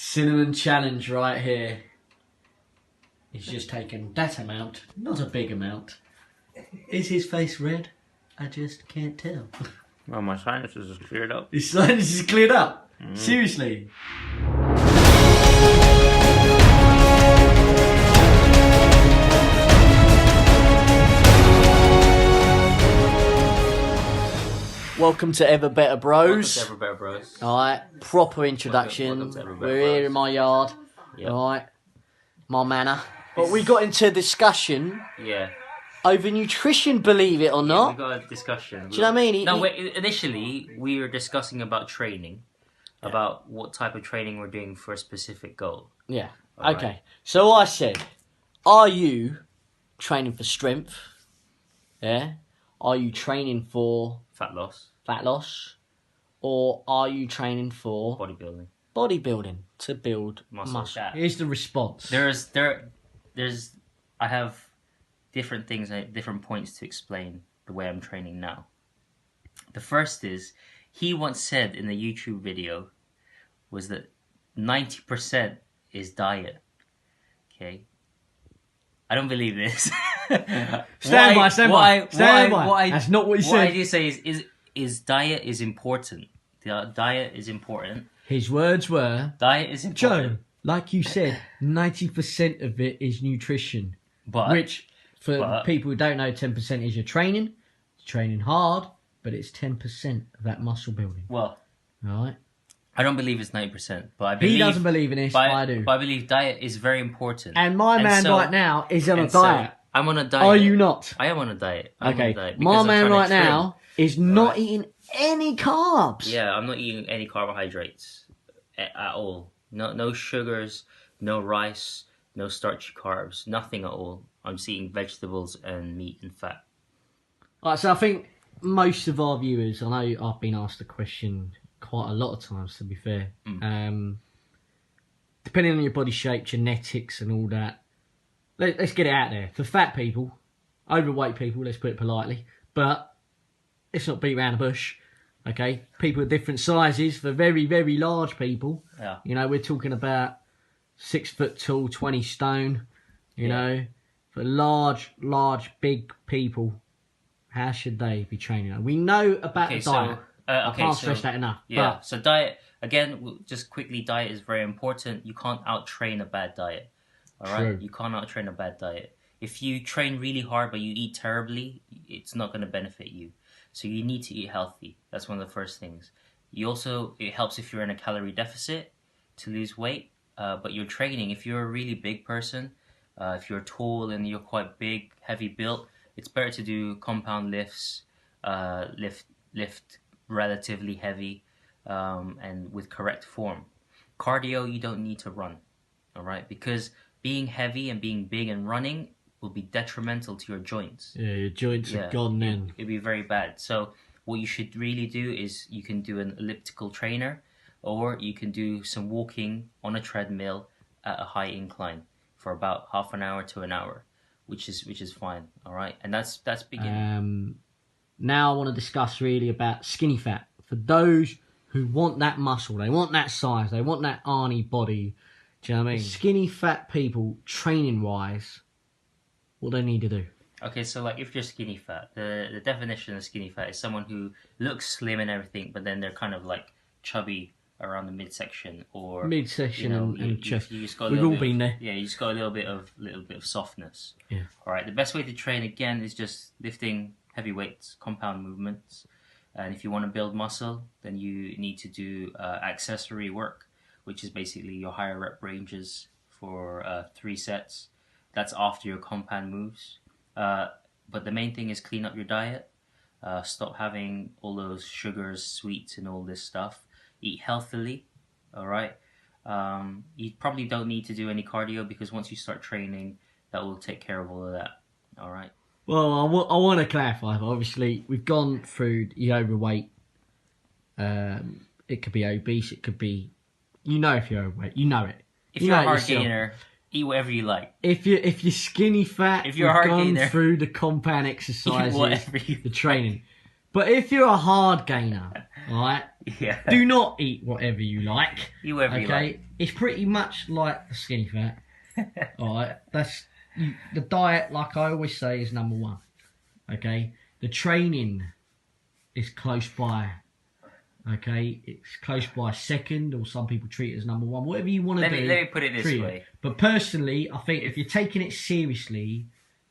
Cinnamon challenge right here. He's just taken that amount, not a big amount. Is his face red? I just can't tell. Well, my sinuses is cleared up. His sinuses is cleared up? Seriously? Welcome to EverBetter Bros. Welcome to EverBetter Bros. Alright, proper introduction. Welcome to EverBetter We're here Bros. in my yard. Yep. Alright, my manor. But we got into a discussion Yeah. over nutrition, believe it or We not. got a discussion. Do you know what I mean? No, initially we were discussing about training, about what type of training we're doing for a specific goal. Yeah. Alright. Okay. So I said, are you training for strength? Yeah. Are you training for Fat loss, fat loss? Or are you training for bodybuilding. bodybuilding to build Muscle. muscle? Here's the response. There's I have different things, different points to explain the way I'm training now. The first is, he once said in the YouTube video, was that 90% is diet. Okay? I don't believe this. Stand by. That's not what he What I said. do say is diet is important. Diet is important. His words were, Diet is Joe, important. like you said, 90% of it is nutrition. But Which, for people who don't know, 10% is your training. Training hard, but it's 10% of that muscle building. well, Alright? I don't believe it's 90%, but I believe He doesn't believe in this, but I do. But I believe diet is very important. And my man so- right now is on a and so diet. I'm on a diet. Are you not? I am on a diet. I'm on a Okay, diet my because I'm man trying to right trim. now is not Right. eating any carbs. Yeah, I'm not eating any carbohydrates at all. No sugars, no rice, no starchy carbs, nothing at all. I'm just eating vegetables and meat and fat. Alright, so I think most of our viewers, I know I've been asked the question quite a lot of times, to be fair. Depending on your body shape, genetics and all that, let's get it out there. For fat people, overweight people, let's put it politely, but let's not beat around the bush, okay? People of different sizes, for very, very large people, Yeah. you know, we're talking about 6 foot tall, 20 stone, you know. For large, big people, how should they be training? We know about the diet. I can't stress that enough. Yeah, But so diet, again, just quickly, diet is very important. You can't out-train a bad diet, all right? True. You can't out-train a bad diet. If you train really hard but you eat terribly, it's not going to benefit you. So you need to eat healthy. That's one of the first things. It helps if you're in a calorie deficit to lose weight, but you're training. If you're a really big person, if you're tall and you're quite big, heavy built, it's better to do compound lifts, lift relatively heavy, and with correct form. Cardio, you don't need to run, all right? Because being heavy and being big and running will be detrimental to your joints. yeah, your joints are gone then. It'd be very bad. So what you should really do is you can do an elliptical trainer, or you can do some walking on a treadmill at a high incline for about half an hour to an hour, which is fine, all right? And that's beginning. Now I want to discuss really about skinny fat. For those who want that muscle, they want that size, they want that Arnie body. Do you know what I mean? Skinny fat people, training-wise, what they need to do. Okay, so like if you're skinny fat, the definition of skinny fat is someone who looks slim and everything, but then they're kind of like chubby around the midsection or Midsection and chest. You just got a We've little all bit been of, there. Yeah, you just got a little bit of softness. Yeah. All right. The best way to train again is just lifting heavy weights, compound movements, and if you want to build muscle, then you need to do accessory work, which is basically your higher rep ranges for 3 sets. That's after your compound moves. But the main thing is clean up your diet. Stop having all those sugars, sweets, and all this stuff. Eat healthily, all right? You probably don't need to do any cardio because once you start training, that will take care of all of that, all right? Well, I want to clarify. Obviously, we've gone through the overweight. It could be obese. It could be, if you're overweight, you know it. If you're a hard gainer, eat whatever you like. If you're skinny fat, If you're a hard gone gainer, through the compound Eat exercises, whatever you the training. But if you're a hard gainer, all right, Yeah. Do not eat whatever you like. Eat whatever you like. It's pretty much like the skinny fat. Alright, the diet, like I always say, is number one. Okay, the training is close by. Okay, it's close by second, or some people treat it as number one. Whatever you want to do. Let me put it this way. But personally, I think if you're taking it seriously,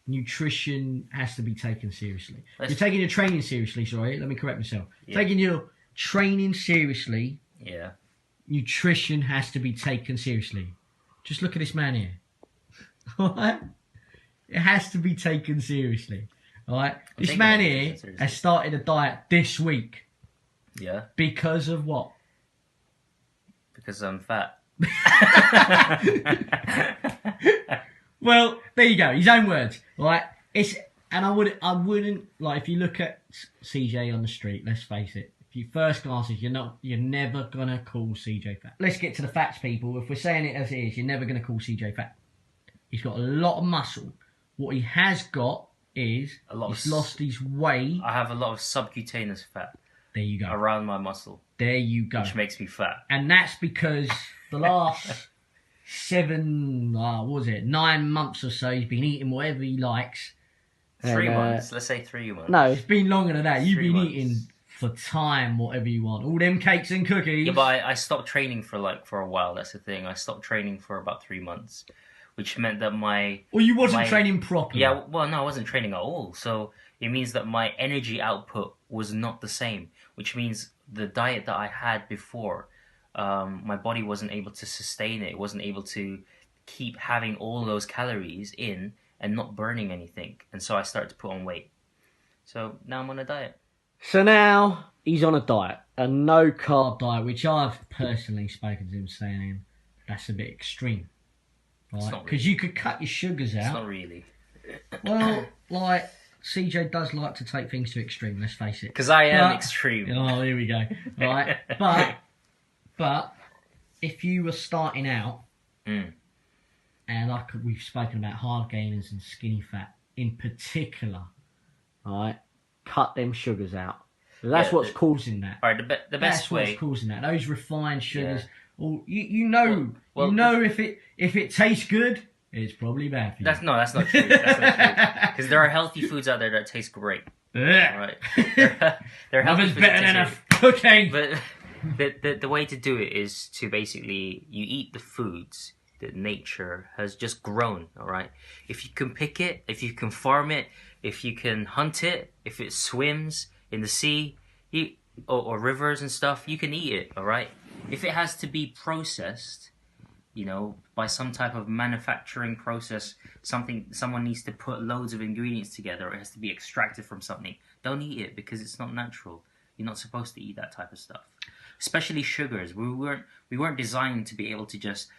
nutrition has to be taken seriously. If you're taking your training seriously, sorry, let me correct myself. Yeah. Taking your training seriously, yeah, nutrition has to be taken seriously. Just look at this man here. Alright? It has to be taken seriously. Alright? This man here has started a diet this week. Yeah. Because of what? Because I'm fat. Well, there you go. His own words, right? I wouldn't like, if you look at CJ on the street. Let's face it. If you first glasses, you're never gonna call CJ fat. Let's get to the facts, people. If we're saying it as it is, you're never gonna call CJ fat. He's got a lot of muscle. What he has got is he's lost his weight. I have a lot of subcutaneous fat. There you go. Around my muscle. There you go. Which makes me fat. And that's because the last 9 months or so, he's been eating whatever he likes. 3 months. Let's say 3 months. No, it's been longer than that. You've been eating for time whatever you want. All them cakes and cookies. Yeah, but I stopped training for a while. That's the thing. I stopped training for about 3 months, which meant that you wasn't training properly. Yeah, well, no, I wasn't training at all. So it means that my energy output was not the same, which means the diet that I had before, my body wasn't able to sustain it. It wasn't able to keep having all those calories in and not burning anything. And so I started to put on weight. So now I'm on a diet. So now he's on a diet, a no-carb diet, which I've personally spoken to him saying that's a bit extreme. Right? Because you could cut your sugars out. It's not really. Well, like, CJ does like to take things to extreme, let's face it. Because I am extreme. Oh, here we go. Right. But if you were starting out, and we've spoken about hard gainers and skinny fat in particular, right? Cut them sugars out. So that's what's causing that. All right, the best way. That's what's causing that. Those refined sugars. Yeah. Well, you know if it tastes good, it's probably bad for you. That's not true. That's not true. Because there are healthy foods out there that taste great. Right? They're healthy foods better than a cooking. But the way to do it is to basically you eat the foods that nature has just grown. All right. If you can pick it, if you can farm it, if you can hunt it, if it swims in the sea, or rivers and stuff, you can eat it. All right. If it has to be processed, by some type of manufacturing process, someone needs to put loads of ingredients together, or it has to be extracted from something, don't eat it because it's not natural. You're not supposed to eat that type of stuff. Especially sugars. We weren't designed to be able to just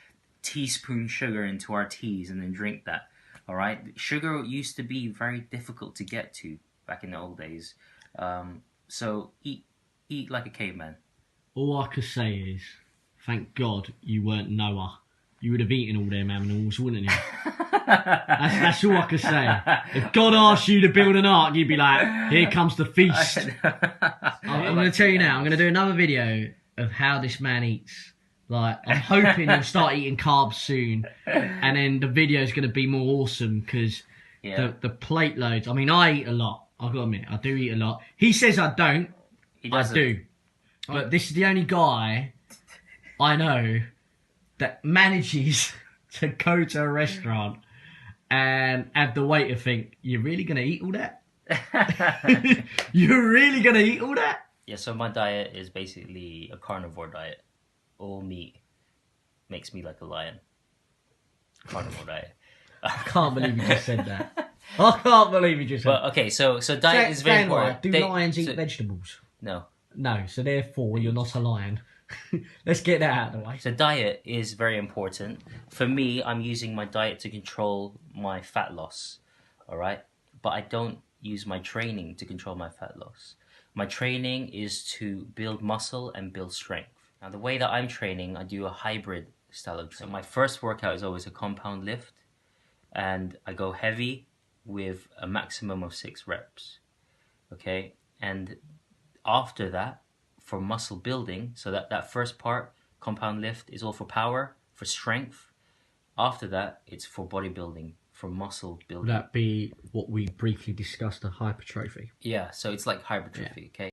teaspoon sugar into our teas and then drink that. All right? Sugar used to be very difficult to get to back in the old days. So eat like a caveman. All I could say is, thank God you weren't Noah. You would have eaten all them animals, wouldn't you? That's all I could say. If God asked you to build an ark, you'd be like, here comes the feast. I'm going to tell you now, I'm going to do another video of how this man eats. Like, I'm hoping he'll start eating carbs soon, and then the video's going to be more awesome, because the plate loads, I mean, I eat a lot. I've got to admit, I do eat a lot. He says I don't. I do. But this is the only guy I know that manages to go to a restaurant and have the waiter think, you're really going to eat all that? You're really going to eat all that? Yeah, so my diet is basically a carnivore diet. All meat makes me like a lion. Carnivore diet. I can't believe you just said that. I can't believe you just said that. Well, okay, so diet is very important. Do lions eat vegetables? No. No, so therefore you're not a lion. Let's get that out of the way. So diet is very important. For me, I'm using my diet to control my fat loss. All right? But I don't use my training to control my fat loss. My training is to build muscle and build strength. Now, the way that I'm training, I do a hybrid style of training. So my first workout is always a compound lift. And I go heavy with a maximum of 6 reps. Okay? And after that, for muscle building. So that first part, compound lift, is all for power, for strength. After that, it's for bodybuilding, for muscle building. Would that be what we briefly discussed, a hypertrophy? Yeah, so it's like hypertrophy, okay?